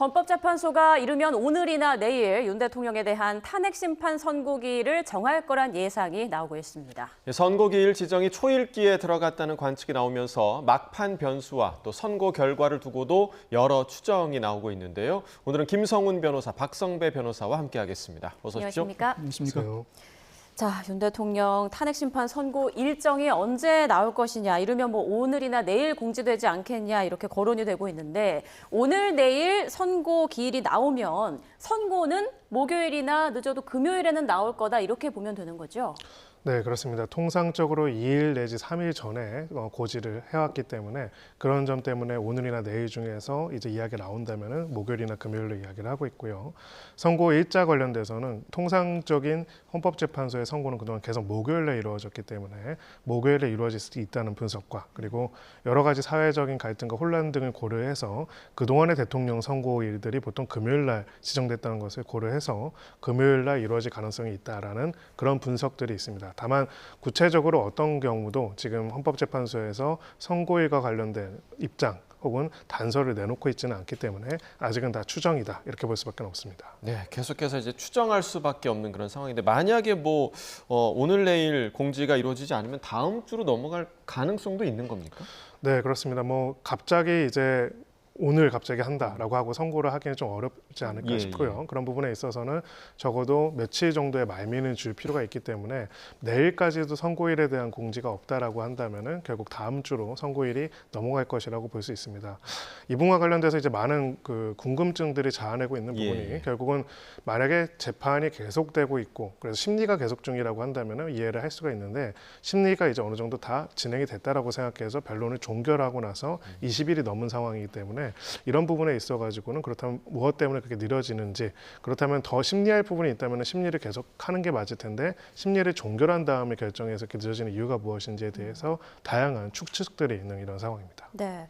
헌법재판소가 이르면 오늘이나 내일 윤 대통령에 대한 탄핵 심판 선고기일을 정할 거란 예상이 나오고 있습니다. 선고기일 지정이 초읽기에 들어갔다는 관측이 나오면서 막판 변수와 또 선고 결과를 두고도 여러 추정이 나오고 있는데요. 오늘은 김성훈 변호사, 박성배 변호사와 함께하겠습니다. 어서 오십시오. 안녕하십니까? 안녕하십니까? 자, 윤 대통령 탄핵 심판 선고 일정이 언제 나올 것이냐, 이르면 뭐 오늘이나 내일 공지되지 않겠냐 이렇게 거론이 되고 있는데 오늘 내일 선고 기일이 나오면 선고는 목요일이나 늦어도 금요일에는 나올 거다 이렇게 보면 되는 거죠? 네, 그렇습니다. 통상적으로 2일 내지 3일 전에 고지를 해왔기 때문에 그런 점 때문에 오늘이나 내일 중에서 이제 이야기가 나온다면은 목요일이나 금요일로 이야기를 하고 있고요. 선고 일자 관련돼서는 통상적인 헌법재판소의 선고는 그동안 계속 목요일에 이루어졌기 때문에 목요일에 이루어질 수 있다는 분석과 그리고 여러 가지 사회적인 갈등과 혼란 등을 고려해서 그동안의 대통령 선고일들이 보통 금요일 날 지정됐다는 것을 고려해서 금요일 날 이루어질 가능성이 있다라는 그런 분석들이 있습니다. 다만 구체적으로 어떤 경우도 지금 헌법재판소에서 선고일과 관련된 입장 혹은 단서를 내놓고 있지는 않기 때문에 아직은 다 추정이다 이렇게 볼 수밖에 없습니다. 네, 계속해서 이제 추정할 수밖에 없는 그런 상황인데 만약에 오늘 내일 공지가 이루어지지 않으면 다음 주로 넘어갈 가능성도 있는 겁니까? 네, 그렇습니다. 갑자기 이제 오늘 갑자기 한다라고 하고 선고를 하기는 좀 어렵지 않을까 싶고요. 그런 부분에 있어서는 적어도 며칠 정도의 말미는 줄 필요가 있기 때문에 내일까지도 선고일에 대한 공지가 없다라고 한다면은 결국 다음 주로 선고일이 넘어갈 것이라고 볼 수 있습니다. 이 부분과 관련돼서 이제 많은 궁금증들이 자아내고 있는 부분이 결국은 만약에 재판이 계속되고 있고 그래서 심리가 계속 중이라고 한다면은 이해를 할 수가 있는데 심리가 이제 어느 정도 다 진행이 됐다라고 생각해서 변론을 종결하고 나서 20일이 넘은 상황이기 때문에 이런 부분에 있어가지고는 그렇다면 무엇 때문에 그렇게 느려지는지 그렇다면 더 심리할 부분이 있다면 심리를 계속 하는 게 맞을 텐데 심리를 종결한 다음에 결정해서 이렇게 늦어지는 이유가 무엇인지에 대해서 다양한 추측들이 있는 이런 상황입니다. 네.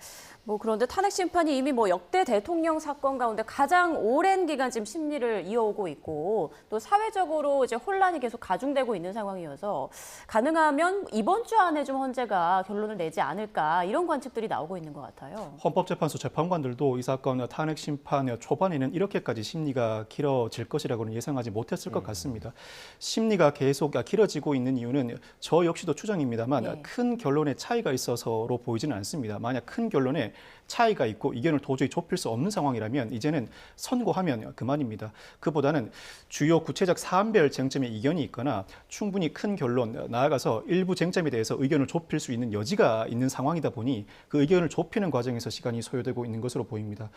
그런데 탄핵 심판이 이미 역대 대통령 사건 가운데 가장 오랜 기간 지금 심리를 이어오고 있고 또 사회적으로 이제 혼란이 계속 가중되고 있는 상황이어서 가능하면 이번 주 안에 좀 헌재가 결론을 내지 않을까 이런 관측들이 나오고 있는 것 같아요. 헌법재판소 재판관들도 이 사건 탄핵 심판 초반에는 이렇게까지 심리가 길어질 것이라고는 예상하지 못했을 것 같습니다. 심리가 계속 길어지고 있는 이유는 저 역시도 추정입니다만 큰 결론의 차이가 있어서로 보이지는 않습니다. 만약 큰 결론에 차이가 있고 이견을 도저히 좁힐 수 없는 상황이라면 이제는 선고하면 그만입니다. 그보다는 주요 구체적 사안별 쟁점에 이견이 있거나 충분히 큰 결론, 나아가서 일부 쟁점에 대해서 의견을 좁힐 수 있는 여지가 있는 상황이다 보니 그 의견을 좁히는 과정에서 시간이 소요되고 있는 것으로 보입니다.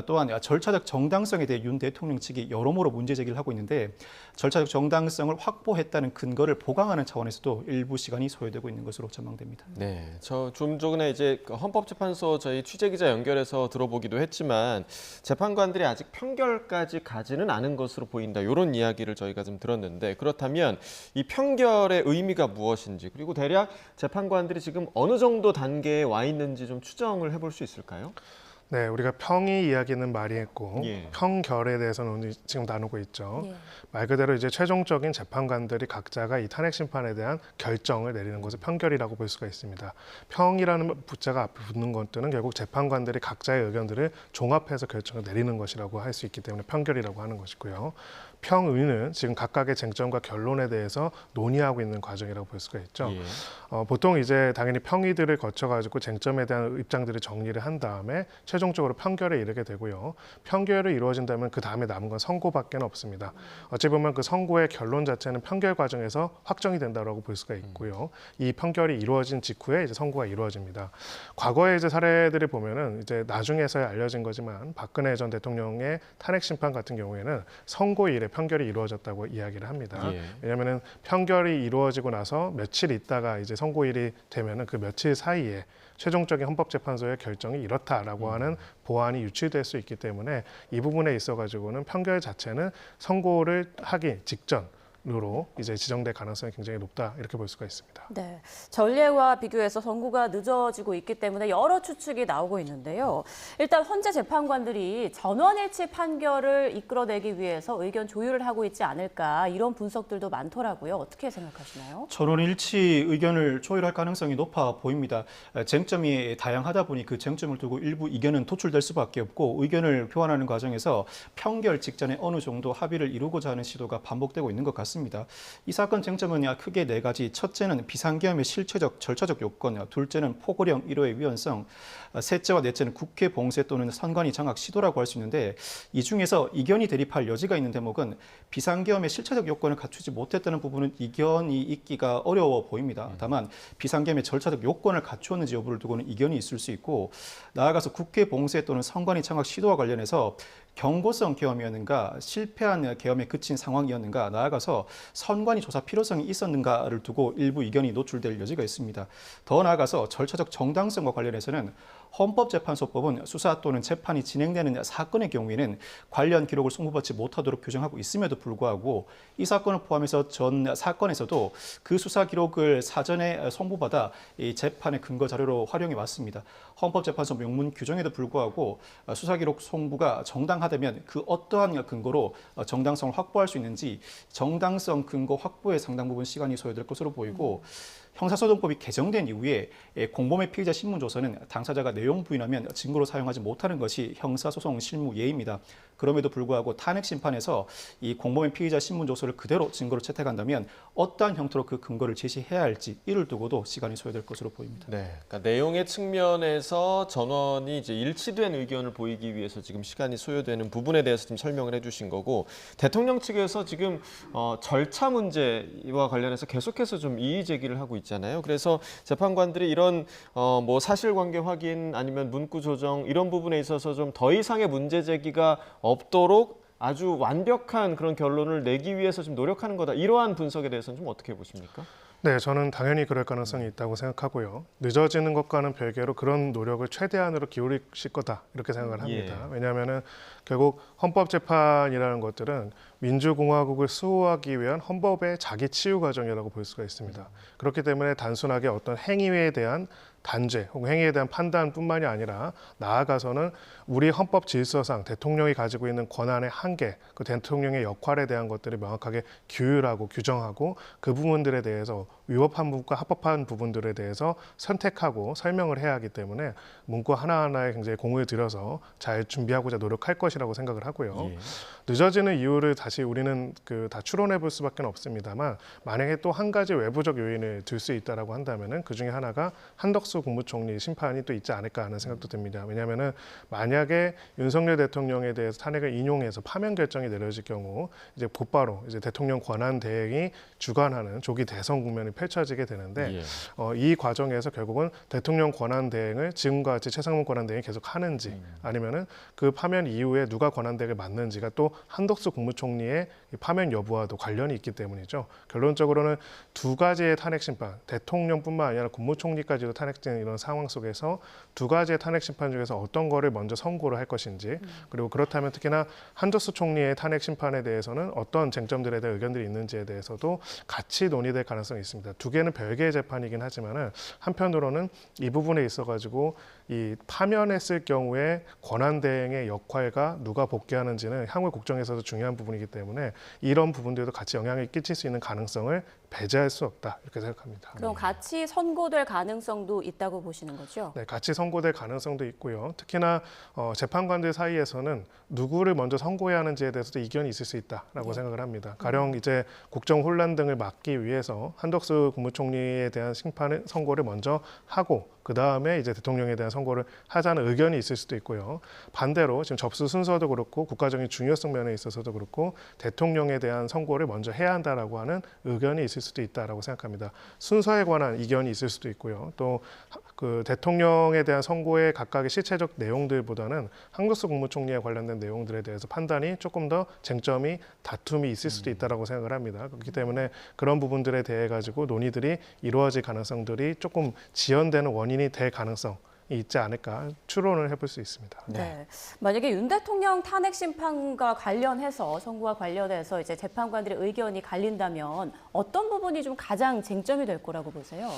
또한 절차적 정당성에 대해 윤 대통령 측이 여러모로 문제 제기를 하고 있는데 절차적 정당성을 확보했다는 근거를 보강하는 차원에서도 일부 시간이 소요되고 있는 것으로 전망됩니다. 네, 저 좀 전에 이제 헌법재판소 저희 취재기자 연결해서 들어보기도 했지만 재판관들이 아직 판결까지 가지는 않은 것으로 보인다. 이런 이야기를 저희가 좀 들었는데 그렇다면 이 판결의 의미가 무엇인지 그리고 대략 재판관들이 지금 어느 정도 단계에 와 있는지 좀 추정을 해볼 수 있을까요? 네, 우리가 평의 이야기는 많이 했고 평결에 대해서는 오늘 지금 나누고 있죠. 말 그대로 이제 최종적인 재판관들이 각자가 이 탄핵 심판에 대한 결정을 내리는 것을 판결이라고 볼 수가 있습니다. 평이라는 부자가 앞에 붙는 것들은 결국 재판관들이 각자의 의견들을 종합해서 결정을 내리는 것이라고 할 수 있기 때문에 판결이라고 하는 것이고요. 평의는 지금 각각의 쟁점과 결론에 대해서 논의하고 있는 과정이라고 볼 수가 있죠. 보통 이제 당연히 평의들을 거쳐가지고 쟁점에 대한 입장들을 정리를 한 다음에 최종적으로 판결에 이르게 되고요. 판결이 이루어진다면 그 다음에 남은 건 선고밖에 없습니다. 어찌 보면 그 선고의 결론 자체는 판결 과정에서 확정이 된다고 볼 수가 있고요. 이 판결이 이루어진 직후에 이제 선고가 이루어집니다. 과거의 이제 사례들을 보면은 이제 나중에서야 알려진 거지만 박근혜 전 대통령의 탄핵 심판 같은 경우에는 선고일에 판결이 이루어졌다고 이야기를 합니다. 왜냐하면 판결이 이루어지고 나서 며칠 있다가 이제 선고일이 되면은 그 며칠 사이에 최종적인 헌법재판소의 결정이 이렇다라고 하는 보안이 유출될 수 있기 때문에 이 부분에 있어가지고는 판결 자체는 선고를 하기 직전 으로 이제 지정될 가능성이 굉장히 높다 이렇게 볼 수가 있습니다. 네, 전례와 비교해서 선고가 늦어지고 있기 때문에 여러 추측이 나오고 있는데요. 일단 헌재 재판관들이 전원일치 판결을 이끌어내기 위해서 의견 조율을 하고 있지 않을까 이런 분석들도 많더라고요. 어떻게 생각하시나요? 전원일치 의견을 조율할 가능성이 높아 보입니다. 쟁점이 다양하다 보니 그 쟁점을 두고 일부 이견은 도출될 수밖에 없고 의견을 교환하는 과정에서 평결 직전에 어느 정도 합의를 이루고자 하는 시도가 반복되고 있는 것 같습니다. 이 사건 쟁점은 크게 네 가지. 첫째는 비상계엄의 실체적, 절차적 요건, 둘째는 포고령 1호의 위헌성, 셋째와 넷째는 국회 봉쇄 또는 선관위 장악 시도라고 할 수 있는데 이 중에서 이견이 대립할 여지가 있는 대목은 비상계엄의 실체적 요건을 갖추지 못했다는 부분은 이견이 있기가 어려워 보입니다. 다만 비상계엄의 절차적 요건을 갖추었는지 여부를 두고는 이견이 있을 수 있고 나아가서 국회 봉쇄 또는 선관위 장악 시도와 관련해서 경고성 계엄이었는가, 실패한 계엄에 그친 상황이었는가, 나아가서 선관위 조사 필요성이 있었는가를 두고 일부 이견이 노출될 여지가 있습니다. 더 나아가서 절차적 정당성과 관련해서는 헌법재판소법은 수사 또는 재판이 진행되는 사건의 경우에는 관련 기록을 송부받지 못하도록 규정하고 있음에도 불구하고 이 사건을 포함해서 전 사건에서도 그 수사 기록을 사전에 송부받아 이 재판의 근거 자료로 활용해 왔습니다. 헌법재판소 명문 규정에도 불구하고 수사 기록 송부가 정당하다면 그 어떠한 근거로 정당성을 확보할 수 있는지 정당성 근거 확보에 상당 부분 시간이 소요될 것으로 보이고 형사소송법이 개정된 이후에 공범의 피의자 신문조서는 당사자가 내용 부인하면 증거로 사용하지 못하는 것이 형사소송 실무 예입니다. 그럼에도 불구하고 탄핵심판에서 이 공범의 피의자 신문조서를 그대로 증거로 채택한다면 어떠한 형태로 그 근거를 제시해야 할지 이를 두고도 시간이 소요될 것으로 보입니다. 네, 그러니까 내용의 측면에서 전원이 이제 일치된 의견을 보이기 위해서 지금 시간이 소요되는 부분에 대해서 좀 설명을 해주신 거고 대통령 측에서 지금 절차 문제와 관련해서 계속해서 좀 이의 제기를 하고 있잖아요. 그래서 재판관들이 이런 뭐 사실관계 확인 아니면 문구 조정 이런 부분에 있어서 좀 더 이상의 문제 제기가 없도록 아주 완벽한 그런 결론을 내기 위해서 좀 노력하는 거다. 이러한 분석에 대해서는 좀 어떻게 보십니까? 네, 저는 당연히 그럴 가능성이 있다고 생각하고요. 늦어지는 것과는 별개로 그런 노력을 최대한으로 기울이실 거다 이렇게 생각을 합니다. 왜냐하면은 결국 헌법재판이라는 것들은 민주공화국을 수호하기 위한 헌법의 자기 치유 과정이라고 볼 수가 있습니다. 그렇기 때문에 단순하게 어떤 행위에 대한 단죄 혹은 행위에 대한 판단뿐만이 아니라 나아가서는 우리 헌법 질서상 대통령이 가지고 있는 권한의 한계, 그 대통령의 역할에 대한 것들을 명확하게 규율하고 규정하고 그 부분들에 대해서 위법한 부분과 합법한 부분들에 대해서 선택하고 설명을 해야 하기 때문에 문구 하나하나에 굉장히 공을 들여서 잘 준비하고자 노력할 것이라고 생각을 하고요. 늦어지는 이유를 다시 우리는 다 추론해 볼 수밖에 없습니다만 만약에 또 한 가지 외부적 요인을 들 수 있다라고 한다면은 그 중에 하나가 한덕수 국무총리 심판이 또 있지 않을까 하는 생각도 듭니다. 왜냐하면은 만약에 윤석열 대통령에 대해서 탄핵을 인용해서 파면 결정이 내려질 경우 이제 곧바로 이제 대통령 권한 대행이 주관하는 조기 대선 국면이 펼쳐지게 되는데 이 과정에서 결국은 대통령 권한 대행을 지금과 같이 최상무 권한 대행이 계속 하는지 아니면은 그 파면 이후에 누가 권한 대행을 맡는지가 또 한덕수 국무총리의 파면 여부와도 관련이 있기 때문이죠. 결론적으로는 두 가지의 탄핵 심판, 대통령뿐만 아니라 국무총리까지도 탄핵된 이런 상황 속에서 두 가지의 탄핵 심판 중에서 어떤 거를 먼저 선고를 할 것인지 그리고 그렇다면 특히나 한덕수 총리의 탄핵 심판에 대해서는 어떤 쟁점들에 대한 의견들이 있는지에 대해서도 같이 논의될 가능성이 있습니다. 두 개는 별개의 재판이긴 하지만은 한편으로는 이 부분에 있어가지고 이 파면했을 경우에 권한 대행의 역할과 누가 복귀하는지는 향후 국정에서도 중요한 부분이기 때문에 이런 부분들도 같이 영향을 끼칠 수 있는 가능성을 배제할 수 없다 이렇게 생각합니다. 그럼 같이 선고될 가능성도 있다고 보시는 거죠? 네, 같이 선고될 가능성도 있고요. 특히나 재판관들 사이에서는 누구를 먼저 선고해야 하는지에 대해서도 이견이 있을 수 있다라고 생각을 합니다. 가령 이제 국정 혼란 등을 막기 위해서 한덕수 국무총리에 대한 심판을 선고를 먼저 하고 그 다음에 이제 대통령에 대한 선고를 하자는 의견이 있을 수도 있고요. 반대로 지금 접수 순서도 그렇고 국가적인 중요성 면에 있어서도 그렇고 대통령에 대한 선고를 먼저 해야 한다라고 하는 의견이 있을 수도 있다라고 생각합니다. 순서에 관한 이견이 있을 수도 있고요. 또 그 대통령에 대한 선고의 각각의 실체적 내용들보다는 한덕수 국무총리에 관련된 내용들에 대해서 판단이 조금 더 쟁점이 다툼이 있을 수도 있다라고 생각을 합니다. 그렇기 때문에 그런 부분들에 대해 가지고 논의들이 이루어질 가능성들이 조금 지연되는 원인이 될 가능성 있지 않을까 추론을 해볼 수 있습니다. 네. 만약에 윤 대통령 탄핵 심판과 관련해서 선고와 관련해서 이제 재판관들의 의견이 갈린다면 어떤 부분이 좀 가장 쟁점이 될 거라고 보세요?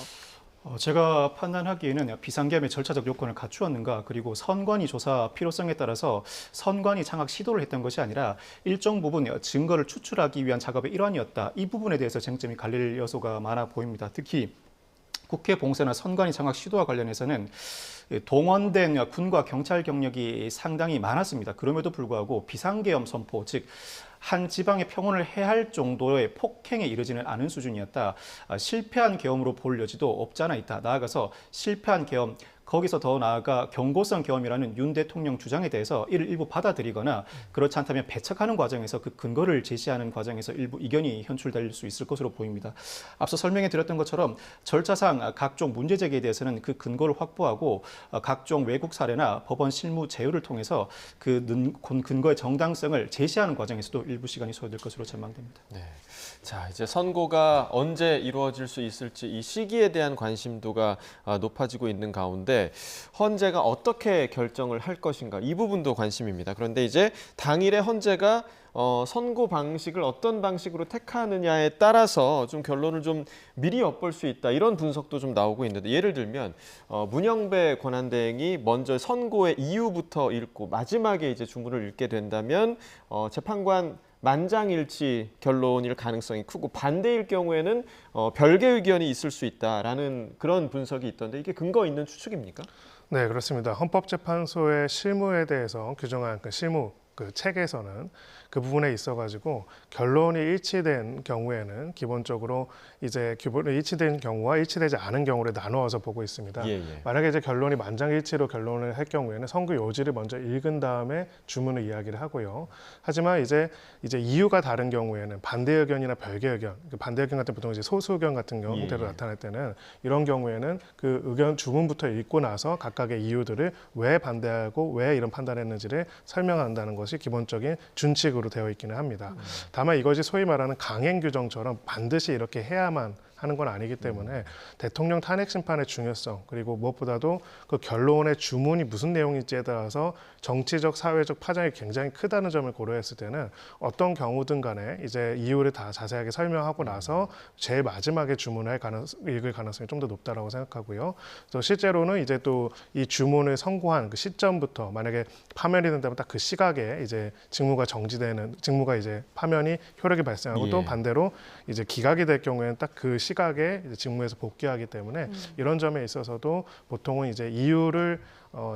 제가 판단하기에는 비상계엄의 절차적 요건을 갖추었는가, 그리고 선관위 조사 필요성에 따라서 선관위 장악 시도를 했던 것이 아니라 일정 부분 증거를 추출하기 위한 작업의 일환이었다. 이 부분에 대해서 쟁점이 갈릴 요소가 많아 보입니다. 특히 국회 봉쇄나 선관위 장악 시도와 관련해서는 동원된 군과 경찰 경력이 상당히 많았습니다. 그럼에도 불구하고 비상계엄 선포, 즉 한 지방의 평온을 해할 정도의 폭행에 이르지는 않은 수준이었다. 실패한 계엄으로 볼 여지도 없지 않아 있다. 나아가서 실패한 계엄, 거기서 더 나아가 경고성 계엄이라는 윤 대통령 주장에 대해서 이를 일부 받아들이거나 그렇지 않다면 배척하는 과정에서 그 근거를 제시하는 과정에서 일부 이견이 현출될 수 있을 것으로 보입니다. 앞서 설명해 드렸던 것처럼 절차상 각종 문제 제기에 대해서는 그 근거를 확보하고 각종 외국 사례나 법원 실무 제휴를 통해서 그 근거의 정당성을 제시하는 과정에서도 일부 시간이 소요될 것으로 전망됩니다. 네. 자, 이제 선고가 언제 이루어질 수 있을지 이 시기에 대한 관심도가 높아지고 있는 가운데 헌재가 어떻게 결정을 할 것인가 이 부분도 관심입니다. 그런데 이제 당일의 헌재가 선고 방식을 어떤 방식으로 택하느냐에 따라서 좀 결론을 좀 미리 엿볼 수 있다 이런 분석도 좀 나오고 있는데 예를 들면 문영배 권한대행이 먼저 선고의 이유부터 읽고 마지막에 이제 주문을 읽게 된다면 재판관 만장일치 결론일 가능성이 크고 반대일 경우에는 별개 의견이 있을 수 있다라는 그런 분석이 있던데 이게 근거 있는 추측입니까? 네, 그렇습니다. 헌법재판소의 실무에 대해서 규정한 그 실무 그 책에서는 그 부분에 있어가지고 결론이 일치된 경우에는 기본적으로 이제 기본이 일치된 경우와 일치되지 않은 경우를 나누어서 보고 있습니다. 만약에 이제 결론이 만장일치로 결론을 할 경우에는 선고 요지를 먼저 읽은 다음에 주문을 이야기를 하고요. 하지만 이제 이유가 다른 경우에는 반대 의견이나 별개 의견, 반대 의견 같은 보통 이제 소수 의견 같은 경우 형태로 나타날 때는 이런 경우에는 그 의견 주문부터 읽고 나서 각각의 이유들을 왜 반대하고 왜 이런 판단했는지를 설명한다는 것이 기본적인 준칙으로 되어 있기는 합니다. 다만 이것이 소위 말하는 강행 규정처럼 반드시 이렇게 해야만 하는 건 아니기 때문에 대통령 탄핵 심판의 중요성 그리고 무엇보다도 그 결론의 주문이 무슨 내용인지에 따라서 정치적 사회적 파장이 굉장히 크다는 점을 고려했을 때는 어떤 경우든 간에 이제 이유를 다 자세하게 설명하고 나서 제일 마지막에 주문을 읽을 가능성이 좀 더 높다라고 생각하고요. 그래서 실제로는 이제 또 이 주문을 선고한 그 시점부터 만약에 파면이 된다면 딱 그 시각에 이제 직무가 이제 파면이 효력이 발생하고 또 반대로 이제 기각이 될 경우에는 딱 그 시각에 이제 직무에서 복귀하기 때문에 이런 점에 있어서도 보통은 이제 이유를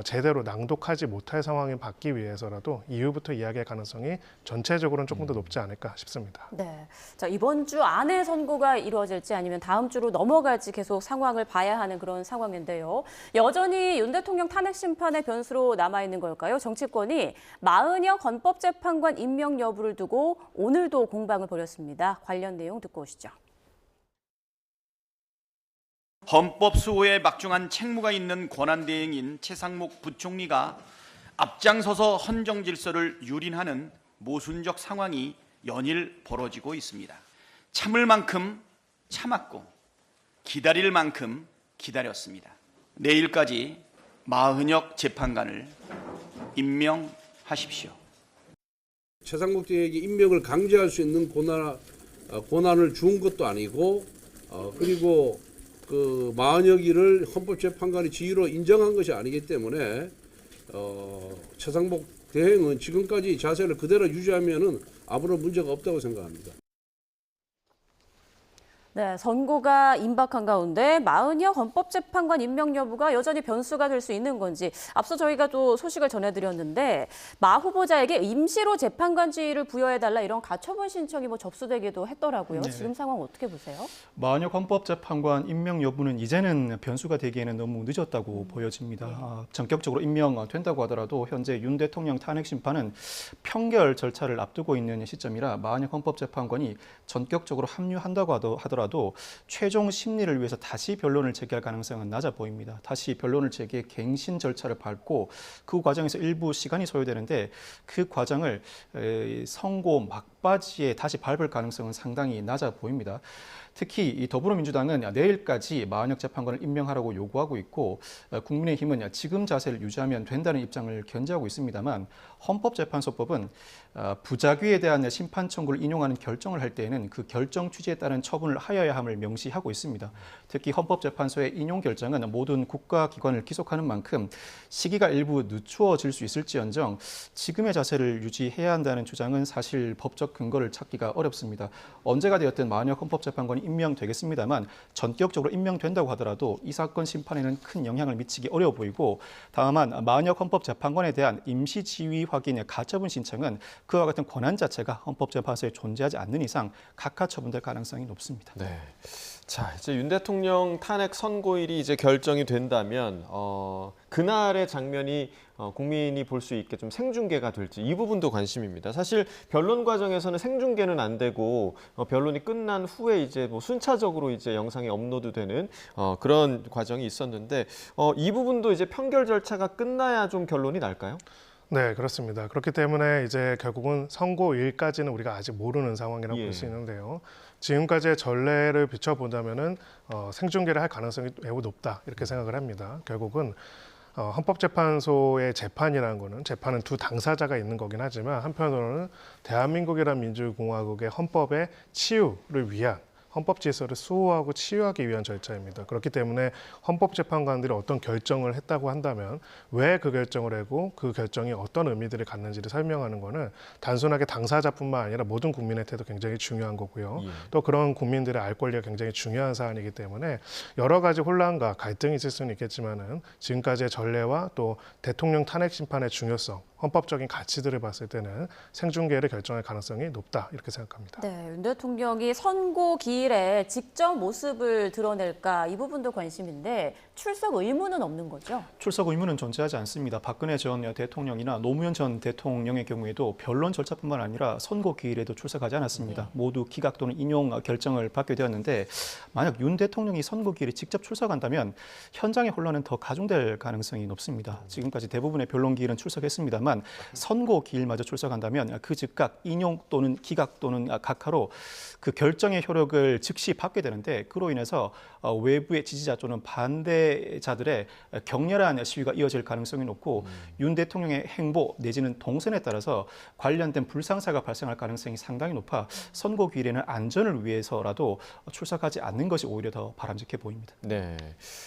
제대로 낭독하지 못할 상황이 받기 위해서라도 이유부터 이야기할 가능성이 전체적으로는 조금 더 높지 않을까 싶습니다. 네, 자 이번 주 안에 선고가 이루어질지 아니면 다음 주로 넘어갈지 계속 상황을 봐야 하는 그런 상황인데요. 여전히 윤 대통령 탄핵 심판의 변수로 남아 있는 걸까요? 정치권이 마은혁 헌법재판관 임명 여부를 두고 오늘도 공방을 벌였습니다. 관련 내용 듣고 오시죠. 헌법 수호에 막중한 책무가 있는 권한대행인 최상목 부총리가 앞장서서 헌정 질서를 유린하는 모순적 상황이 연일 벌어지고 있습니다. 참을 만큼 참았고 기다릴 만큼 기다렸습니다. 내일까지 마은혁 재판관을 임명하십시오. 최상목 대행에게 임명을 강제할 수 있는 권한을 준 것도 아니고 그리고 그 마은혁이를 헌법재판관의 지위로 인정한 것이 아니기 때문에 최상목 대행은 지금까지 자세를 그대로 유지하면은 아무런 문제가 없다고 생각합니다. 네, 선고가 임박한 가운데 마은혁 헌법재판관 임명 여부가 여전히 변수가 될 수 있는 건지 앞서 저희가 또 소식을 전해드렸는데 마 후보자에게 임시로 재판관 지위를 부여해달라 이런 가처분 신청이 접수되기도 했더라고요. 네네. 지금 상황 어떻게 보세요? 마은혁 헌법재판관 임명 여부는 이제는 변수가 되기에는 너무 늦었다고 보여집니다. 전격적으로 임명된다고 하더라도 현재 윤 대통령 탄핵 심판은 평결 절차를 앞두고 있는 시점이라 마은혁 헌법재판관이 전격적으로 합류한다고 하더라도 하더라도 최종 심리를 위해서 다시 변론을 제기할 가능성은 낮아 보입니다. 다시 변론을 제기해 갱신 절차를 밟고 그 과정에서 일부 시간이 소요되는데 그 과정을 선고 막바지에 다시 밟을 가능성은 상당히 낮아 보입니다. 특히 이 더불어민주당은 내일까지 마은혁 재판관을 임명하라고 요구하고 있고 국민의힘은 지금 자세를 유지하면 된다는 입장을 견지하고 있습니다만 헌법재판소법은 부작위에 대한 심판 청구를 인용하는 결정을 할 때에는 그 결정 취지에 따른 처분을 하여야 함을 명시하고 있습니다. 특히 헌법재판소의 인용 결정은 모든 국가기관을 기속하는 만큼 시기가 일부 늦추어질 수 있을지언정 지금의 자세를 유지해야 한다는 주장은 사실 법적 근거를 찾기가 어렵습니다. 언제가 되었든 마은혁 헌법재판관이 임명되겠습니다만 전격적으로 임명된다고 하더라도 이 사건 심판에는 큰 영향을 미치기 어려워 보이고 다만 마은혁 헌법재판관에 대한 임시 지위 확인의 가처분 신청은 그와 같은 권한 자체가 헌법재판소에 존재하지 않는 이상 각하 처분될 가능성이 높습니다. 네. 자, 이제 윤 대통령 탄핵 선고일이 이제 결정이 된다면 그날의 장면이 국민이 볼 수 있게 좀 생중계가 될지 이 부분도 관심입니다. 사실 변론 과정에서는 생중계는 안 되고 변론이 끝난 후에 이제 뭐 순차적으로 이제 영상이 업로드되는 그런 과정이 있었는데 이 부분도 이제 판결 절차가 끝나야 좀 결론이 날까요? 네, 그렇습니다. 그렇기 때문에 이제 결국은 선고일까지는 우리가 아직 모르는 상황이라고 예. 볼 수 있는데요. 지금까지의 전례를 비춰본다면은 생중계를 할 가능성이 매우 높다 이렇게 생각을 합니다. 결국은 헌법재판소의 재판이라는 거는 재판은 두 당사자가 있는 거긴 하지만 한편으로는 대한민국이라는 민주공화국의 헌법의 치유를 위한 헌법 질서를 수호하고 치유하기 위한 절차입니다. 그렇기 때문에 헌법재판관들이 어떤 결정을 했다고 한다면 왜 그 결정을 하고 그 결정이 어떤 의미들을 갖는지를 설명하는 거는 단순하게 당사자뿐만 아니라 모든 국민한테도 굉장히 중요한 거고요. 또 그런 국민들의 알 권리가 굉장히 중요한 사안이기 때문에 여러 가지 혼란과 갈등이 있을 수는 있겠지만은 지금까지의 전례와 또 대통령 탄핵 심판의 중요성, 헌법적인 가치들을 봤을 때는 생중계를 결정할 가능성이 높다 이렇게 생각합니다. 네, 윤 대통령이 선고 기일에 직접 모습을 드러낼까 이 부분도 관심인데 출석 의무는 없는 거죠? 출석 의무는 존재하지 않습니다. 박근혜 전 대통령이나 노무현 전 대통령의 경우에도 변론 절차뿐만 아니라 선고 기일에도 출석하지 않았습니다. 모두 기각 또는 인용 결정을 받게 되었는데 만약 윤 대통령이 선고 기일에 직접 출석한다면 현장의 혼란은 더 가중될 가능성이 높습니다. 지금까지 대부분의 변론 기일은 출석했습니다만 선고 기일마저 출석한다면 그 즉각 인용 또는 기각 또는 각하로 그 결정의 효력을 즉시 받게 되는데 그로 인해서 외부의 지지자 또는 반대자들의 격렬한 시위가 이어질 가능성이 높고 윤 대통령의 행보 내지는 동선에 따라서 관련된 불상사가 발생할 가능성이 상당히 높아 선고 기일에는 안전을 위해서라도 출석하지 않는 것이 오히려 더 바람직해 보입니다. 네.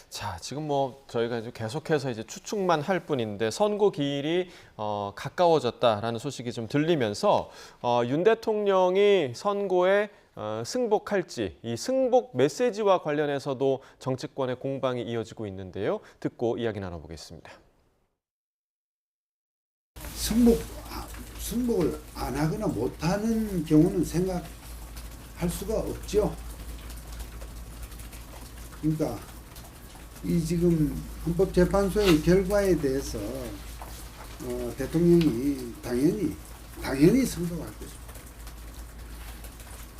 자, 지금 뭐 저희가 이제 계속해서 이제 추측만 할 뿐인데 선고 기일이 가까워졌다라는 소식이 좀 들리면서 윤 대통령이 선고에 승복할지 이 승복 메시지와 관련해서도 정치권의 공방이 이어지고 있는데요. 듣고 이야기 나눠보겠습니다. 승복을 안 하거나 못하는 경우는 생각할 수가 없죠. 그러니까 이 지금 헌법재판소의 결과에 대해서 대통령이 당연히 승복할 것입니다.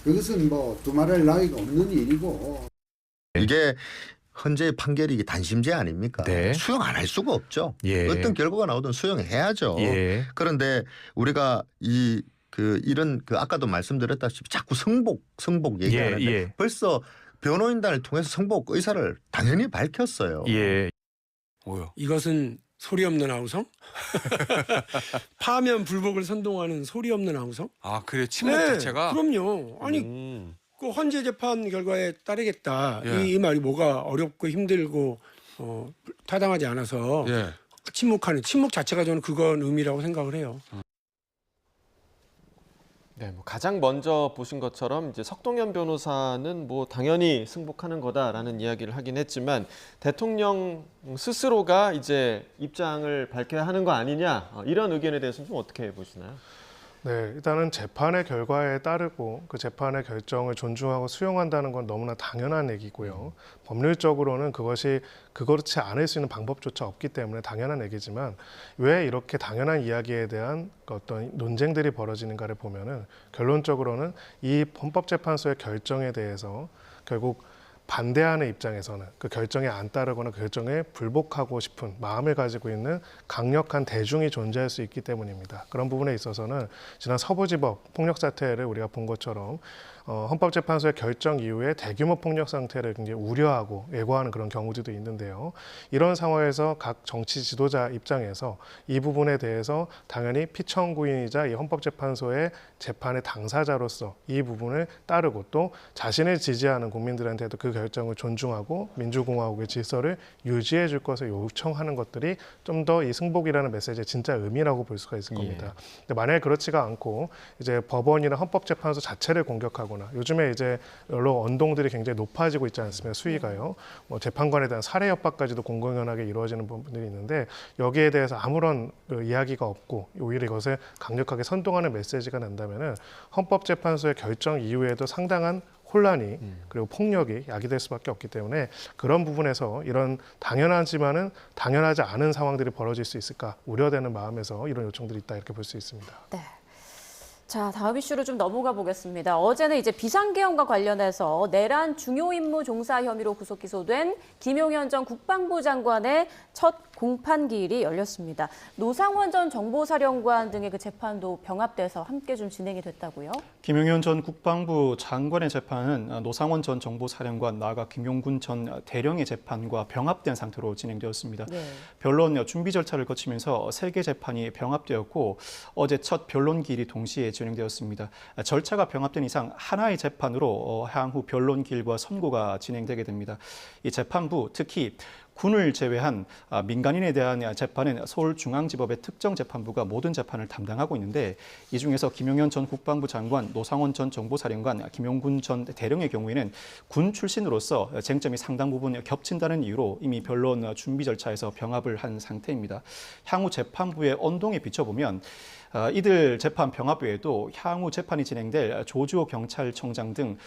그것은 뭐 두말할 나위가 없는 일이고. 이게 헌재의 판결이 단심제 아닙니까? 네. 수용 안 할 수가 없죠. 예. 어떤 결과가 나오든 수용해야죠. 예. 그런데 우리가 이런 아까도 말씀드렸다시피 자꾸 승복 얘기하는데 예. 벌써 변호인단을 통해서 승복 의사를 당연히 밝혔어요. 예. 이것은 소리 없는 아우성? 파면 불복을 선동하는 소리 없는 아우성? 아, 그래 침묵 네, 자체가. 그럼요. 아니 그 헌재 재판 결과에 따르겠다. 예. 이 말이 뭐가 어렵고 힘들고 타당하지 않아서 예. 침묵하는 침묵 자체가 저는 그건 의미라고 생각을 해요. 네, 뭐 가장 먼저 보신 것처럼 이제 석동현 변호사는 뭐 당연히 승복하는 거다라는 이야기를 하긴 했지만 대통령 스스로가 이제 입장을 밝혀야 하는 거 아니냐 이런 의견에 대해서는 좀 어떻게 보시나요? 네, 일단은 재판의 결과에 따르고 그 재판의 결정을 존중하고 수용한다는 건 너무나 당연한 얘기고요. 법률적으로는 그렇지 않을 수 있는 방법조차 없기 때문에 당연한 얘기지만 왜 이렇게 당연한 이야기에 대한 어떤 논쟁들이 벌어지는가를 보면은 결론적으로는 이 헌법재판소의 결정에 대해서 결국 반대하는 입장에서는 그 결정에 안 따르거나 그 결정에 불복하고 싶은 마음을 가지고 있는 강력한 대중이 존재할 수 있기 때문입니다. 그런 부분에 있어서는 지난 서부지법 폭력 사태를 우리가 본 것처럼 헌법재판소의 결정 이후에 대규모 폭력 상태를 굉장히 우려하고 예고하는 그런 경우들도 있는데요. 이런 상황에서 각 정치 지도자 입장에서 이 부분에 대해서 당연히 피청구인이자 이 헌법재판소의 재판의 당사자로서 이 부분을 따르고 또 자신을 지지하는 국민들한테도 그 결정을 존중하고 민주공화국의 질서를 유지해 줄 것을 요청하는 것들이 좀 더 이 승복이라는 메시지의 진짜 의미라고 볼 수가 있을 겁니다. 근데 만약에 그렇지가 않고 이제 법원이나 헌법재판소 자체를 공격하고 요즘에 이제 여러 언동들이 굉장히 높아지고 있지 않습니까? 수위가요. 뭐 재판관에 대한 살해 협박까지도 공공연하게 이루어지는 부분들이 있는데 여기에 대해서 아무런 이야기가 없고 오히려 이것을 강력하게 선동하는 메시지가 난다면은 헌법재판소의 결정 이후에도 상당한 혼란이 그리고 폭력이 야기될 수밖에 없기 때문에 그런 부분에서 이런 당연하지만은 당연하지 않은 상황들이 벌어질 수 있을까 우려되는 마음에서 이런 요청들이 있다 이렇게 볼 수 있습니다. 네. 자, 다음 이슈로 좀 넘어가 보겠습니다. 어제는 이제 비상계엄과 관련해서 내란 중요 임무 종사 혐의로 구속 기소된 김용현 전 국방부 장관의 첫 공판 기일이 열렸습니다. 노상원 전 정보사령관 등의 그 재판도 병합돼서 함께 좀 진행이 됐다고요? 김용현 전 국방부 장관의 재판은 노상원 전 정보사령관 나아가 김용군 전 대령의 재판과 병합된 상태로 진행되었습니다. 네. 변론 준비 절차를 거치면서 3개 재판이 병합되었고 어제 첫 변론 기일이 동시에 진행되었습니다. 절차가 병합된 이상 하나의 재판으로 향후 변론 기일과 선고가 진행되게 됩니다. 이 재판부 특히 군을 제외한 민간인에 대한 재판은 서울중앙지법의 특정재판부가 모든 재판을 담당하고 있는데 이 중에서 김용현 전 국방부 장관, 노상원 전 정보사령관, 김용군 전 대령의 경우에는 군 출신으로서 쟁점이 상당 부분 겹친다는 이유로 이미 변론 준비 절차에서 병합을 한 상태입니다. 향후 재판부의 언동에 비춰보면 이들 재판 병합 외에도 향후 재판이 진행될 조주호 경찰청장 등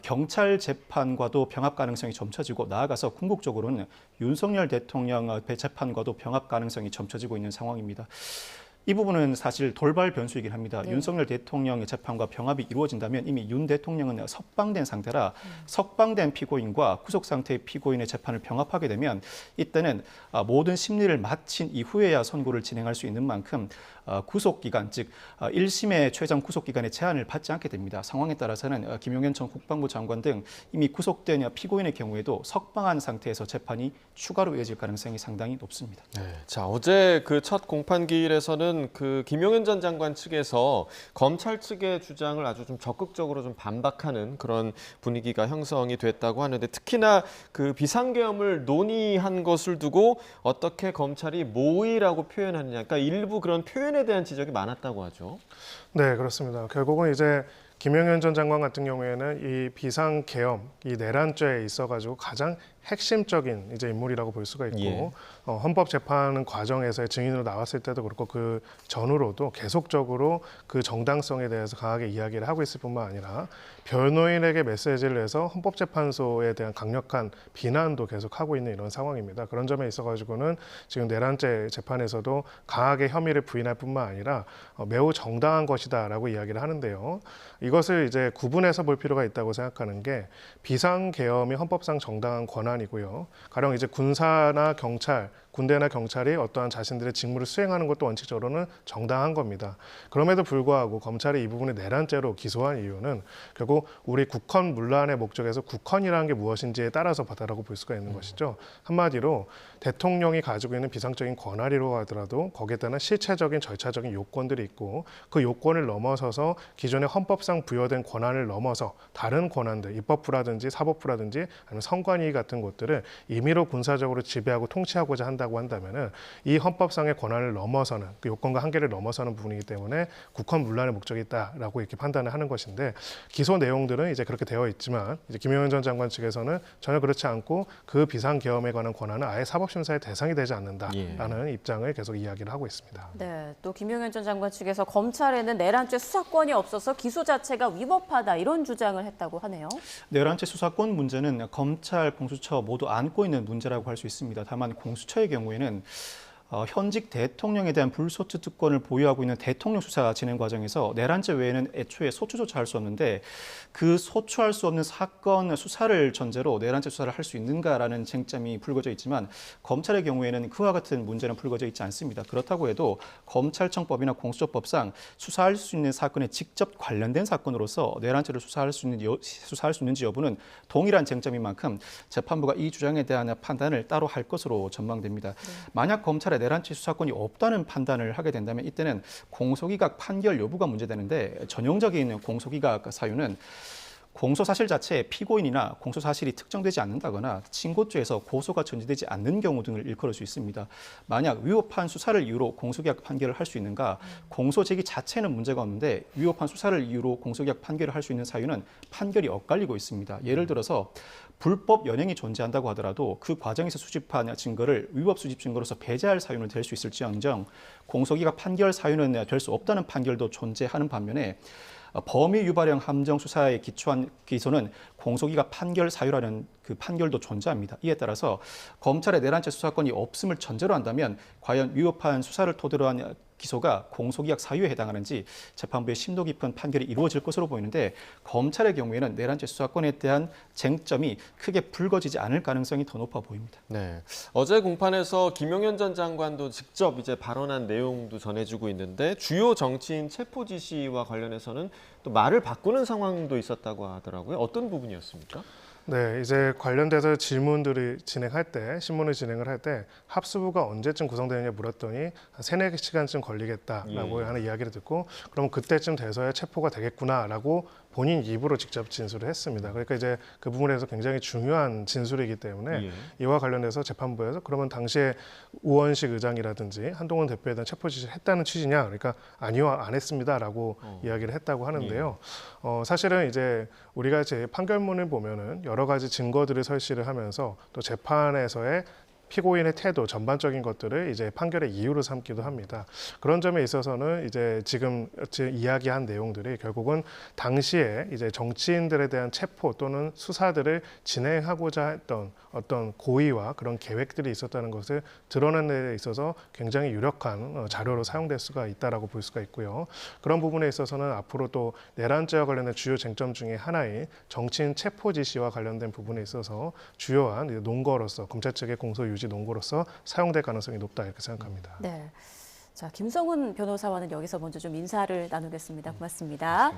경찰 재판과도 병합 가능성이 점쳐지고 나아가서 궁극적으로는 윤석열 대통령 재판과도 병합 가능성이 점쳐지고 있는 상황입니다. 이 부분은 사실 돌발 변수이긴 합니다. 네. 윤석열 대통령의 재판과 병합이 이루어진다면 이미 윤 대통령은 석방된 상태라 석방된 피고인과 구속 상태의 피고인의 재판을 병합하게 되면 이때는 모든 심리를 마친 이후에야 선고를 진행할 수 있는 만큼 구속기간, 즉 1심의 최장 구속기간에 제한을 받지 않게 됩니다. 상황에 따라서는 김용현 전 국방부 장관 등 이미 구속된 피고인의 경우에도 석방한 상태에서 재판이 추가로 이어질 가능성이 상당히 높습니다. 네, 자 어제 그 첫 공판 기일에서는 그 김용현 전 장관 측에서 검찰 측의 주장을 아주 좀 적극적으로 좀 반박하는 그런 분위기가 형성이 됐다고 하는데 특히나 그 비상계엄을 논의한 것을 두고 어떻게 검찰이 모의라고 표현하느냐, 그러니까 일부 그런 표현에 대한 지적이 많았다고 하죠. 네, 그렇습니다. 결국은 이제 김용현 전 장관 같은 경우에는 이 비상계엄, 이 내란죄에 있어가지고 가장 핵심적인 이제 인물이라고 볼 수가 있고 예. 헌법재판 과정에서의 증인으로 나왔을 때도 그렇고 그 전후로도 계속적으로 그 정당성에 대해서 강하게 이야기를 하고 있을 뿐만 아니라 변호인에게 메시지를 내서 헌법재판소에 대한 강력한 비난도 계속하고 있는 이런 상황입니다. 그런 점에 있어가지고는 지금 내란죄 재판에서도 강하게 혐의를 부인할 뿐만 아니라 매우 정당한 것이다라고 이야기를 하는데요. 이것을 이제 구분해서 볼 필요가 있다고 생각하는 게 비상계엄이 헌법상 정당한 권한이고요. 가령 이제 군사나 경찰, 군대나 경찰이 어떠한 자신들의 직무를 수행하는 것도 원칙적으로는 정당한 겁니다. 그럼에도 불구하고 검찰이 이 부분을 내란죄로 기소한 이유는 결국 우리 국헌 문란의 목적에서 국헌이라는 게 무엇인지에 따라서 바다라고 볼 수가 있는 것이죠. 한마디로 대통령이 가지고 있는 비상적인 권한이라고 하더라도 거기에 따른 실체적인 절차적인 요건들이 있고 그 요건을 넘어서서 기존의 헌법상 부여된 권한을 넘어서 다른 권한들, 입법부라든지 사법부라든지 아니면 선관위 같은 곳들을 임의로 군사적으로 지배하고 통치하고자 한다고 한다고 한다면은 이 헌법상의 권한을 넘어서는 그 요건과 한계를 넘어서는 부분이기 때문에 국헌 문란의 목적이 있다라고 이렇게 판단을 하는 것인데 기소 내용들은 이제 그렇게 되어 있지만 이제 김용현 전 장관 측에서는 전혀 그렇지 않고 그 비상계엄에 관한 권한은 아예 사법심사의 대상이 되지 않는다라는 입장을 계속 이야기를 하고 있습니다. 네, 또 김용현 전 장관 측에서 검찰에는 내란죄 수사권이 없어서 기소 자체가 위법하다 이런 주장을 했다고 하네요. 내란죄 수사권 문제는 검찰, 공수처 모두 안고 있는 문제라고 할 수 있습니다. 다만 공수처의 경우에는 현직 대통령에 대한 불소추 특권을 보유하고 있는 대통령 수사 진행 과정에서 내란죄 외에는 애초에 소추조차 할 수 없는데 그 소추할 수 없는 사건 수사를 전제로 내란죄 수사를 할 수 있는가라는 쟁점이 불거져 있지만 검찰의 경우에는 그와 같은 문제는 불거져 있지 않습니다. 그렇다고 해도 검찰청법이나 공수처법상 수사할 수 있는 사건에 직접 관련된 사건으로서 내란죄를 수사할 수 있는지 여부는 동일한 쟁점인 만큼 재판부가 이 주장에 대한 판단을 따로 할 것으로 전망됩니다. 만약 검찰에 내란죄 수사권이 없다는 판단을 하게 된다면 이때는 공소기각 판결 여부가 문제되는데 전형적인 공소기각 사유는 공소사실 자체에 피고인이나 공소사실이 특정되지 않는다거나 친고죄에서 고소가 전제되지 않는 경우 등을 일컬을 수 있습니다. 만약 위법한 수사를 이유로 공소기각 판결을 할 수 있는가? 공소 제기 자체는 문제가 없는데 위법한 수사를 이유로 공소기각 판결을 할 수 있는 사유는 판결이 엇갈리고 있습니다. 예를 들어서 불법 연행이 존재한다고 하더라도 그 과정에서 수집한 증거를 위법 수집 증거로서 배제할 사유는 될 수 있을지언정 공소기각 판결 사유는 될 수 없다는 판결도 존재하는 반면에 범위 유발형 함정 수사에 기초한 기소는 공소기각 판결 사유라는 그 판결도 존재합니다. 이에 따라서 검찰의 내란죄 수사권이 없음을 전제로 한다면 과연 위법한 수사를 토대로 한 기소가 공소기각 사유에 해당하는지 재판부의 심도 깊은 판결이 이루어질 것으로 보이는데 검찰의 경우에는 내란죄 수사권에 대한 쟁점이 크게 불거지지 않을 가능성이 더 높아 보입니다. 네, 어제 공판에서 김용현 전 장관도 직접 이제 발언한 내용도 전해지고 있는데 주요 정치인 체포 지시와 관련해서는 또 말을 바꾸는 상황도 있었다고 하더라고요. 어떤 부분이었습니까? 네, 이제 관련돼서 질문들을 진행할 때, 신문을 진행을 할 때 합수부가 언제쯤 구성되느냐 물었더니 한 3-4시간쯤 걸리겠다라고 하는 이야기를 듣고 그럼 그때쯤 돼서야 체포가 되겠구나라고 본인 입으로 직접 진술을 했습니다. 그러니까 이제 그 부분에서 굉장히 중요한 진술이기 때문에 이와 관련해서 재판부에서 그러면 당시에 우원식 의장이라든지 한동훈 대표에 대한 체포 지시를 했다는 취지냐? 그러니까 아니요, 안 했습니다라고 이야기를 했다고 하는데요. 사실은 이제 우리가 제 판결문을 보면은 여러 가지 증거들을 설치를 하면서 또 재판에서의 피고인의 태도 전반적인 것들을 이제 판결의 이유로 삼기도 합니다. 그런 점에 있어서는 이제 지금 이야기한 내용들이 결국은 당시에 이제 정치인들에 대한 체포 또는 수사들을 진행하고자 했던 어떤 고의와 그런 계획들이 있었다는 것을 드러내는 데 있어서 굉장히 유력한 자료로 사용될 수가 있다라고 볼 수가 있고요. 그런 부분에 있어서는 앞으로 또 내란죄와 관련된 주요 쟁점 중에 하나인 정치인 체포 지시와 관련된 부분에 있어서 주요한 논거로서 검찰 측의 공소 유지 논거로서 사용될 가능성이 높다 이렇게 생각합니다. 네. 자, 김성훈 변호사와는 여기서 먼저 좀 인사를 나누겠습니다. 고맙습니다.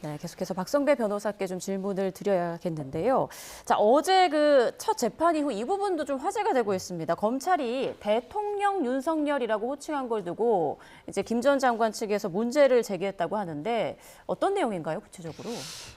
네, 계속해서 박성배 변호사께 좀 질문을 드려야겠는데요. 자, 어제 그 첫 재판 이후 이 부분도 좀 화제가 되고 있습니다. 검찰이 대통령 윤석열이라고 호칭한 걸 두고 이제 김 전 장관 측에서 문제를 제기했다고 하는데 어떤 내용인가요, 구체적으로?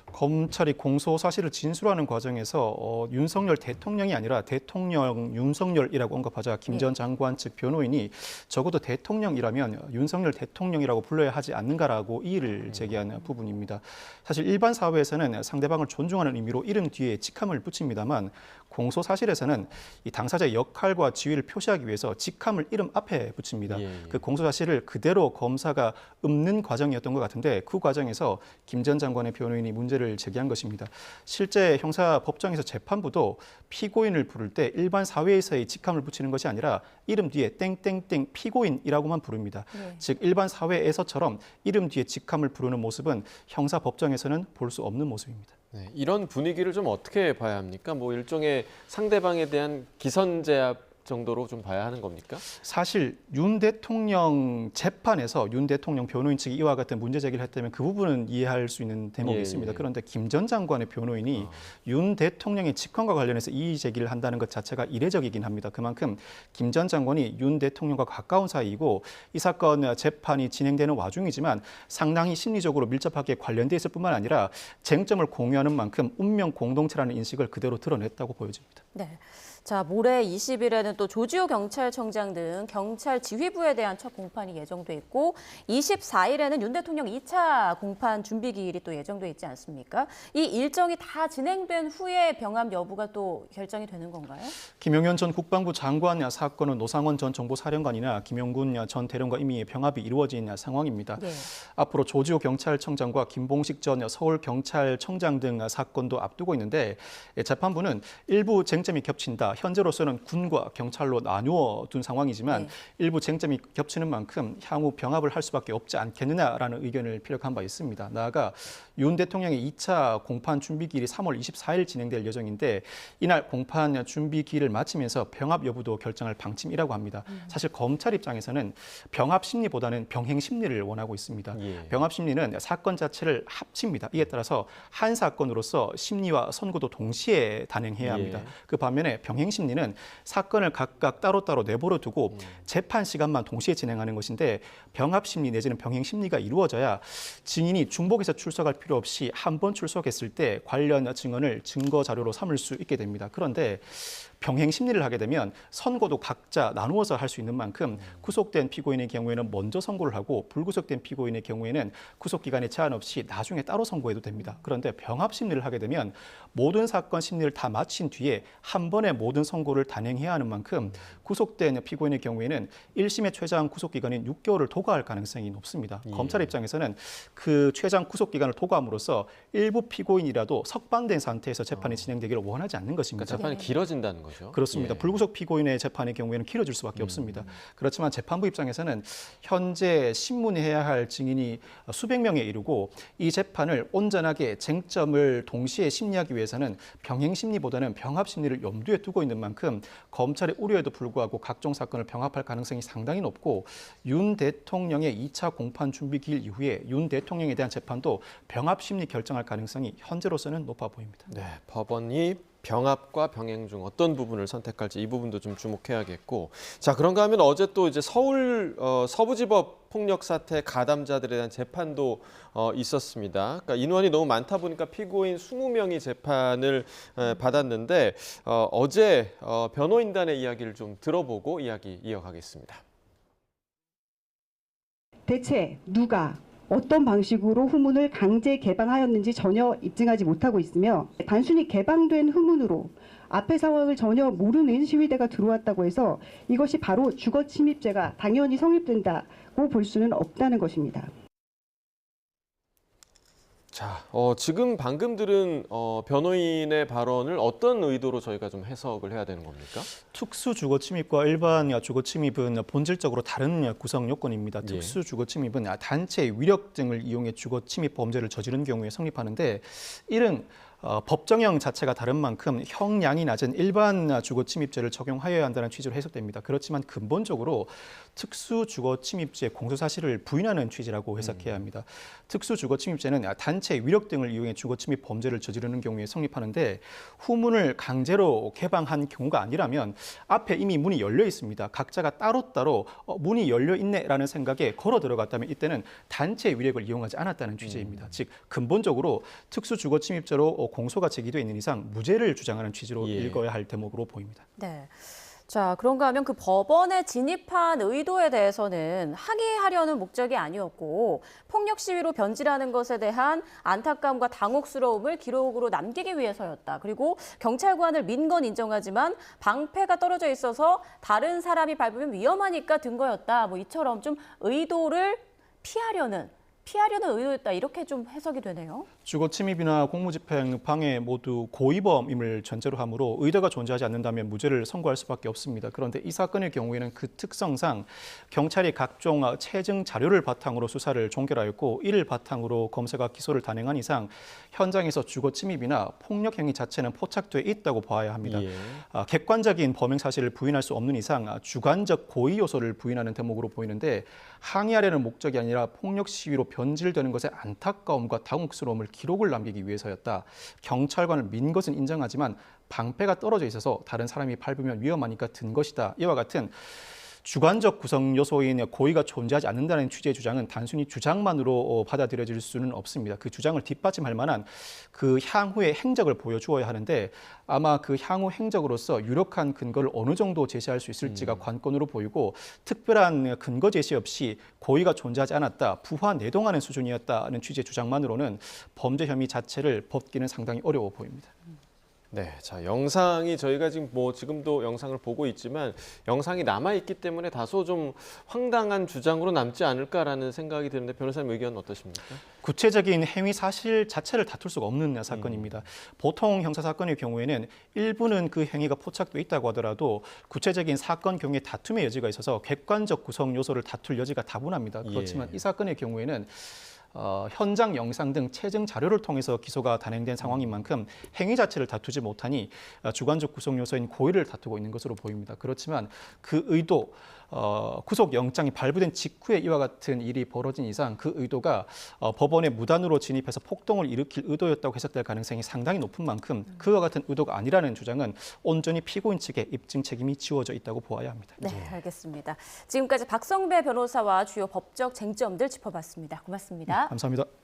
검찰이 공소 사실을 진술하는 과정에서 윤석열 대통령이 아니라 대통령 윤석열이라고 언급하자 김 전 장관 측 변호인이 적어도 대통령이라면 윤석열 대통령이라고 불러야 하지 않는가라고 이의를 제기한 부분입니다. 사실 일반 사회에서는 상대방을 존중하는 의미로 이름 뒤에 직함을 붙입니다만 공소 사실에서는 이 당사자의 역할과 지위를 표시하기 위해서 직함을 이름 앞에 붙입니다. 그 공소 사실을 그대로 검사가 읊는 과정이었던 것 같은데 그 과정에서 김 전 장관의 변호인이 문제를 제기한 것입니다. 실제 형사 법정에서 재판부도 피고인을 부를 때 일반 사회에서의 직함을 붙이는 것이 아니라 이름 뒤에 땡땡땡 피고인이라고만 부릅니다. 즉 일반 사회에서처럼 이름 뒤에 직함을 부르는 모습은 형사 법정에서는 볼 수 없는 모습입니다. 네, 이런 분위기를 좀 어떻게 봐야 합니까? 뭐 일종의 상대방에 대한 기선제압 정도로 좀 봐야 하는 겁니까? 사실 윤 대통령 재판에서 윤 대통령 변호인 측이 이와 같은 문제 제기를 했다면 그 부분은 이해할 수 있는 대목이 있습니다. 그런데 김 전 장관의 변호인이 윤 대통령의 직권과 관련해서 이의 제기를 한다는 것 자체가 이례적이긴 합니다. 그만큼 김 전 장관이 윤 대통령과 가까운 사이이고 이 사건 재판이 진행되는 와중이지만 상당히 심리적으로 밀접하게 관련돼 있을 뿐만 아니라 쟁점을 공유하는 만큼 운명 공동체라는 인식을 그대로 드러냈다고 보여집니다. 네. 자, 모레 20일에는 또 조지호 경찰청장 등 경찰 지휘부에 대한 첫 공판이 예정돼 있고 24일에는 윤 대통령 2차 공판 준비 기일이 또 예정돼 있지 않습니까? 이 일정이 다 진행된 후에 병합 여부가 또 결정이 되는 건가요? 김용현 전 국방부 장관 사건은 노상원 전 정보사령관이나 김용군 전 대령과 이미 병합이 이루어진 상황입니다. 네. 앞으로 조지호 경찰청장과 김봉식 전 서울경찰청장 등 사건도 앞두고 있는데 재판부는 일부 쟁점이 겹친다. 현재로서는 군과 경찰로 나누어 둔 상황이지만 네. 일부 쟁점이 겹치는 만큼 향후 병합을 할 수밖에 없지 않겠느냐라는 의견을 피력한 바 있습니다. 나아가 윤 대통령의 2차 공판 준비 기일이 3월 24일 진행될 예정인데 이날 공판 준비 기일을 마치면서 병합 여부도 결정할 방침이라고 합니다. 사실 검찰 입장에서는 병합 심리보다는 병행 심리를 원하고 있습니다. 예. 병합 심리는 사건 자체를 합칩니다. 이에 따라서 한 사건으로서 심리와 선고도 동시에 단행해야 합니다. 예. 그 반면에 병행 심리는 사건을 각각 따로따로 내버려 두고 재판 시간만 동시에 진행하는 것인데 병합 심리 내지는 병행 심리가 이루어져야 증인이 중복해서 출석할 필요 없이 한 번 출석했을 때 관련 증언을 증거 자료로 삼을 수 있게 됩니다. 그런데 병행 심리를 하게 되면 선고도 각자 나누어서 할 수 있는 만큼 구속된 피고인의 경우에는 먼저 선고를 하고 불구속된 피고인의 경우에는 구속 기간에 제한 없이 나중에 따로 선고해도 됩니다. 그런데 병합 심리를 하게 되면 모든 사건 심리를 다 마친 뒤에 한 번에 모든 선고를 단행해야 하는 만큼 구속된 피고인의 경우에는 1심의 최장 구속 기간인 6개월을 도과할 가능성이 높습니다. 예. 검찰 입장에서는 그 최장 구속 기간을 도과함으로써 일부 피고인이라도 석방된 상태에서 재판이 진행되기를 원하지 않는 것입니다. 그러니까 재판이 길어진다는 거죠. 그렇습니다. 예. 불구속 피고인의 재판의 경우에는 길어질 수밖에 없습니다. 그렇지만 재판부 입장에서는 현재 신문해야 할 증인이 수백 명에 이르고 이 재판을 온전하게 쟁점을 동시에 심리하기 위해서는 병행 심리보다는 병합 심리를 염두에 두고 있는 만큼 검찰의 우려에도 불구하고 각종 사건을 병합할 가능성이 상당히 높고 윤 대통령의 2차 공판 준비 기일 이후에 윤 대통령에 대한 재판도 병합 심리 결정할 가능성이 현재로서는 높아 보입니다. 네, 법원이 병합과 병행 중 어떤 부분을 선택할지 이 부분도 좀 주목해야겠고. 자, 그런가 하면 어제 또 이제 서울 서부지법 폭력 사태 가담자들에 대한 재판도 있었습니다. 그러니까 인원이 너무 많다 보니까 피고인 20명이 재판을 받았는데 어제 변호인단의 이야기를 좀 들어보고 이야기 이어가겠습니다. 대체 누가 어떤 방식으로 후문을 강제 개방하였는지 전혀 입증하지 못하고 있으며 단순히 개방된 후문으로 앞의 상황을 전혀 모르는 시위대가 들어왔다고 해서 이것이 바로 주거 침입죄가 당연히 성립된다고 볼 수는 없다는 것입니다. 자, 지금 방금 들은 변호인의 발언을 어떤 의도로 저희가 좀 해석을 해야 되는 겁니까? 특수 주거 침입과 일반 주거 침입은 본질적으로 다른 구성 요건입니다. 예. 특수 주거 침입은 단체 위력 등을 이용해 주거 침입 범죄를 저지른 경우에 성립하는데 이는 법정형 자체가 다른 만큼 형량이 낮은 일반 주거 침입죄를 적용하여야 한다는 취지로 해석됩니다. 그렇지만 근본적으로 특수 주거 침입죄 공소 사실을 부인하는 취지라고 해석해야 합니다. 특수 주거 침입죄는 단체 위력 등을 이용해 주거 침입 범죄를 저지르는 경우에 성립하는데 후문을 강제로 개방한 경우가 아니라면 앞에 이미 문이 열려 있습니다. 각자가 따로따로 문이 열려 있네라는 생각에 걸어 들어갔다면 이때는 단체 위력을 이용하지 않았다는 취지입니다. 즉 근본적으로 특수 주거 침입죄로 공소가 제기돼 있는 이상 무죄를 주장하는 취지로 예. 읽어야 할 대목으로 보입니다. 네. 자, 그런가 하면 그 법원에 진입한 의도에 대해서는 항의하려는 목적이 아니었고 폭력 시위로 변질하는 것에 대한 안타까움과 당혹스러움을 기록으로 남기기 위해서였다. 그리고 경찰관을 민 건 인정하지만 방패가 떨어져 있어서 다른 사람이 밟으면 위험하니까 든 거였다. 뭐 이처럼 좀 의도를 피하려는 의도였다. 이렇게 좀 해석이 되네요. 주거 침입이나 공무집행, 방해 모두 고의범임을 전제로 하므로 의도가 존재하지 않는다면 무죄를 선고할 수밖에 없습니다. 그런데 이 사건의 경우에는 그 특성상 경찰이 각종 체증 자료를 바탕으로 수사를 종결하였고 이를 바탕으로 검사가 기소를 단행한 이상 현장에서 주거 침입이나 폭력 행위 자체는 포착돼 있다고 봐야 합니다. 예. 객관적인 범행 사실을 부인할 수 없는 이상 주관적 고의 요소를 부인하는 대목으로 보이는데 항의하려는 목적이 아니라 폭력 시위로 변질되는 것에 안타까움과 당혹스러움을 기록을 남기기 위해서였다. 경찰관을 민 것은 인정하지만 방패가 떨어져 있어서 다른 사람이 밟으면 위험하니까 든 것이다. 이와 같은 주관적 구성 요소인 고의가 존재하지 않는다는 취지의 주장은 단순히 주장만으로 받아들여질 수는 없습니다. 그 주장을 뒷받침할 만한 그 향후의 행적을 보여주어야 하는데 아마 그 향후 행적으로서 유력한 근거를 어느 정도 제시할 수 있을지가 관건으로 보이고 특별한 근거 제시 없이 고의가 존재하지 않았다, 부화 내동하는 수준이었다는 취지의 주장만으로는 범죄 혐의 자체를 벗기는 상당히 어려워 보입니다. 네, 자 영상이 저희가 지금 지금도 영상을 보고 있지만 영상이 남아 있기 때문에 다소 좀 황당한 주장으로 남지 않을까라는 생각이 드는데 변호사님 의견은 어떠십니까? 구체적인 행위 사실 자체를 다툴 수가 없는 사건입니다. 보통 형사 사건의 경우에는 일부는 그 행위가 포착돼 있다고 하더라도 구체적인 사건 경우에 다툼의 여지가 있어서 객관적 구성 요소를 다툴 여지가 다분합니다. 그렇지만 이 사건의 경우에는 현장 영상 등 체증 자료를 통해서 기소가 단행된 상황인 만큼 행위 자체를 다투지 못하니 주관적 구성 요소인 고의를 다투고 있는 것으로 보입니다. 그렇지만 그 의도, 구속영장이 발부된 직후에 이와 같은 일이 벌어진 이상 그 의도가 법원에 무단으로 진입해서 폭동을 일으킬 의도였다고 해석될 가능성이 상당히 높은 만큼 그와 같은 의도가 아니라는 주장은 온전히 피고인 측에 입증 책임이 지워져 있다고 보아야 합니다. 네, 알겠습니다. 지금까지 박성배 변호사와 주요 법적 쟁점들 짚어봤습니다. 고맙습니다. 감사합니다.